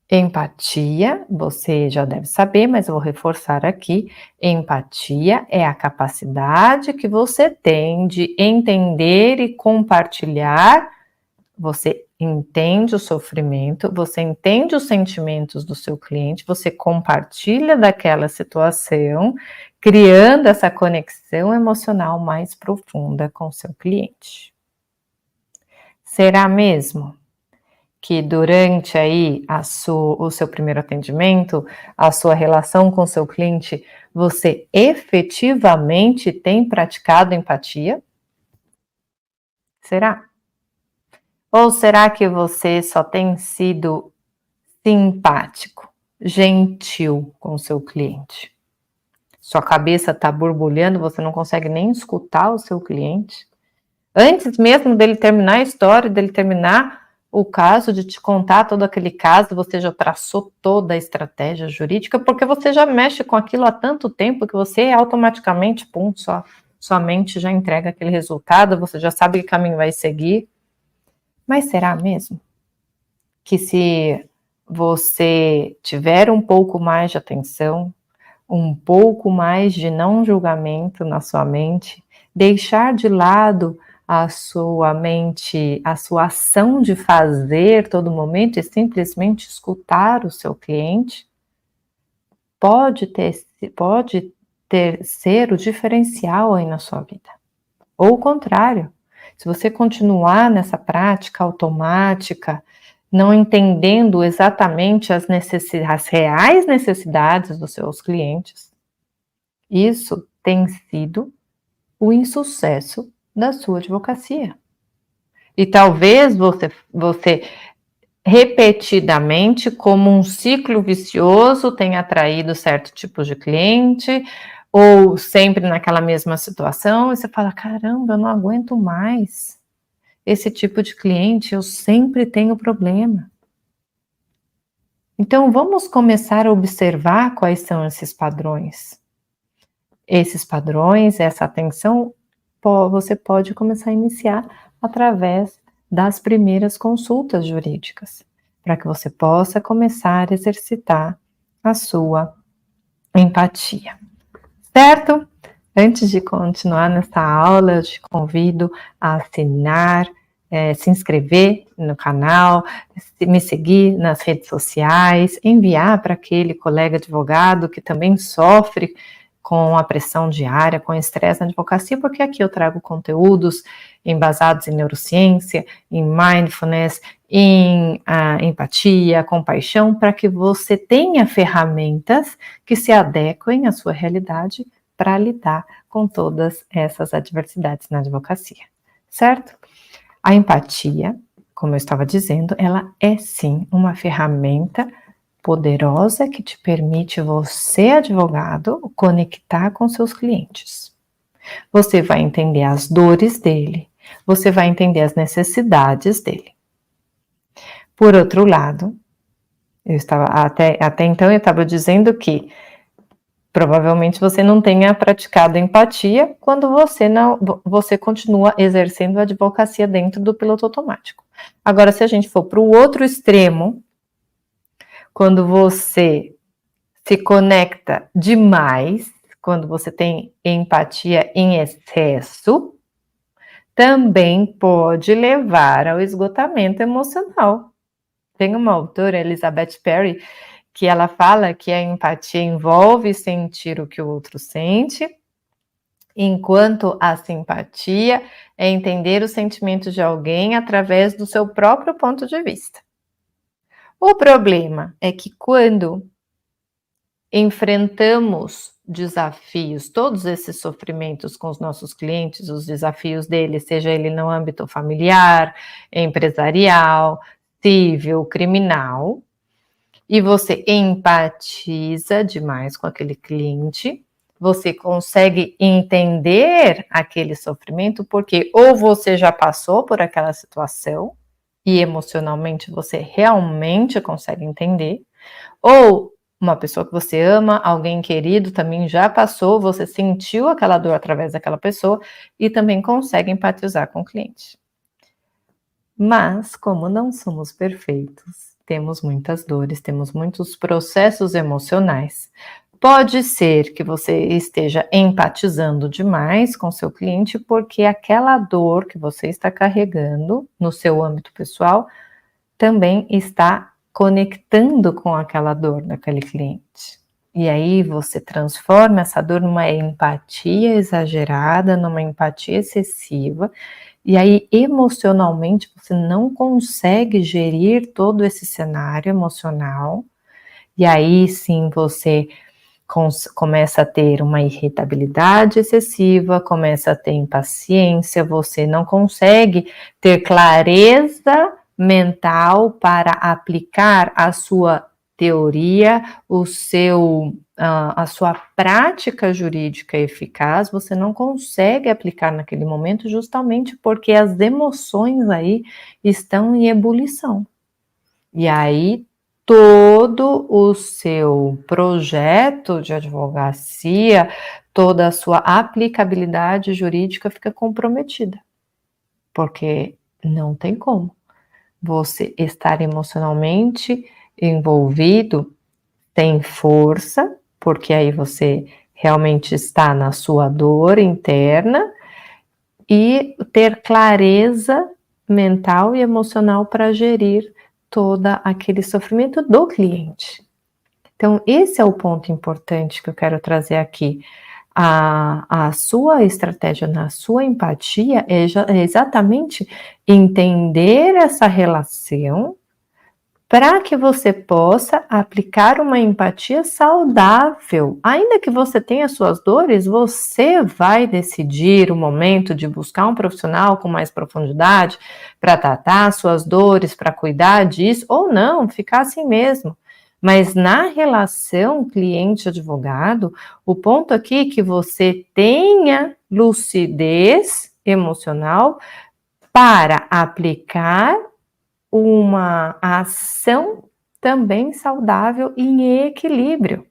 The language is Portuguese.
Empatia, você já deve saber, mas eu vou reforçar aqui. Empatia é a capacidade que você tem de entender e compartilhar. Você entende o sofrimento, você entende os sentimentos do seu cliente, você compartilha daquela situação, criando essa conexão emocional mais profunda com o seu cliente. Será mesmo que durante aí o seu primeiro atendimento, a sua relação com o seu cliente, você efetivamente tem praticado empatia? Será? Ou será que você só tem sido simpático, gentil com o seu cliente? Sua cabeça está borbulhando, você não consegue nem escutar o seu cliente? Antes mesmo dele terminar a história, dele terminar o caso, de te contar todo aquele caso, você já traçou toda a estratégia jurídica, porque você já mexe com aquilo há tanto tempo que você automaticamente, pum, sua mente já entrega aquele resultado, você já sabe que caminho vai seguir. Mas será mesmo que se você tiver um pouco mais de atenção, um pouco mais de não julgamento na sua mente, deixar de lado a sua mente, a sua ação de fazer todo momento e simplesmente escutar o seu cliente, pode ser o diferencial aí na sua vida. Ou o contrário, se você continuar nessa prática automática, não entendendo exatamente as reais necessidades dos seus clientes, isso tem sido o insucesso da sua advocacia. E talvez você repetidamente, como um ciclo vicioso, tenha atraído certo tipo de cliente, ou sempre naquela mesma situação, e você fala, caramba, eu não aguento mais esse tipo de cliente, eu sempre tenho problema. Então vamos começar a observar quais são esses padrões. Esses padrões, essa atenção, você pode começar a iniciar através das primeiras consultas jurídicas, para que você possa começar a exercitar a sua empatia. Certo? Antes de continuar nessa aula, eu te convido a assinar, se inscrever no canal, me seguir nas redes sociais, enviar para aquele colega advogado que também sofre com a pressão diária, com o estresse na advocacia, porque aqui eu trago conteúdos embasados em neurociência, em mindfulness, em empatia, compaixão, para que você tenha ferramentas que se adequem à sua realidade para lidar com todas essas adversidades na advocacia, certo? A empatia, como eu estava dizendo, ela é sim uma ferramenta poderosa que te permite você, advogado, conectar com seus clientes. Você vai entender as dores dele, você vai entender as necessidades dele. Por outro lado, até então eu estava dizendo que provavelmente você não tenha praticado empatia quando você continua exercendo a advocacia dentro do piloto automático. Agora, se a gente for para o outro extremo, quando você se conecta demais, quando você tem empatia em excesso, também pode levar ao esgotamento emocional. Tem uma autora, Elizabeth Perry, que ela fala que a empatia envolve sentir o que o outro sente, enquanto a simpatia é entender os sentimentos de alguém através do seu próprio ponto de vista. O problema é que quando enfrentamos desafios, todos esses sofrimentos com os nossos clientes, os desafios deles, seja ele no âmbito familiar, empresarial, civil, criminal, e você empatiza demais com aquele cliente, você consegue entender aquele sofrimento, porque ou você já passou por aquela situação e emocionalmente você realmente consegue entender, ou uma pessoa que você ama, alguém querido também já passou, você sentiu aquela dor através daquela pessoa e também consegue empatizar com o cliente. Mas, como não somos perfeitos, temos muitas dores, temos muitos processos emocionais. Pode ser que você esteja empatizando demais com seu cliente, porque aquela dor que você está carregando no seu âmbito pessoal também está conectando com aquela dor daquele cliente. E aí você transforma essa dor numa empatia exagerada, numa empatia excessiva, e aí emocionalmente você não consegue gerir todo esse cenário emocional, e aí sim você começa a ter uma irritabilidade excessiva, começa a ter impaciência, você não consegue ter clareza mental para aplicar a sua teoria, a sua prática jurídica eficaz, você não consegue aplicar naquele momento justamente porque as emoções aí estão em ebulição. E aí todo o seu projeto de advocacia, toda a sua aplicabilidade jurídica fica comprometida, porque não tem como você estar emocionalmente envolvido, tem força, porque aí você realmente está na sua dor interna, e ter clareza mental e emocional para gerir todo aquele sofrimento do cliente. Então, esse é o ponto importante que eu quero trazer aqui. A sua estratégia na sua empatia é exatamente entender essa relação para que você possa aplicar uma empatia saudável. Ainda que você tenha suas dores, você vai decidir o momento de buscar um profissional com mais profundidade para tratar suas dores, para cuidar disso, ou não, ficar assim mesmo. Mas na relação cliente-advogado, o ponto aqui é que você tenha lucidez emocional para aplicar uma ação também saudável e em equilíbrio.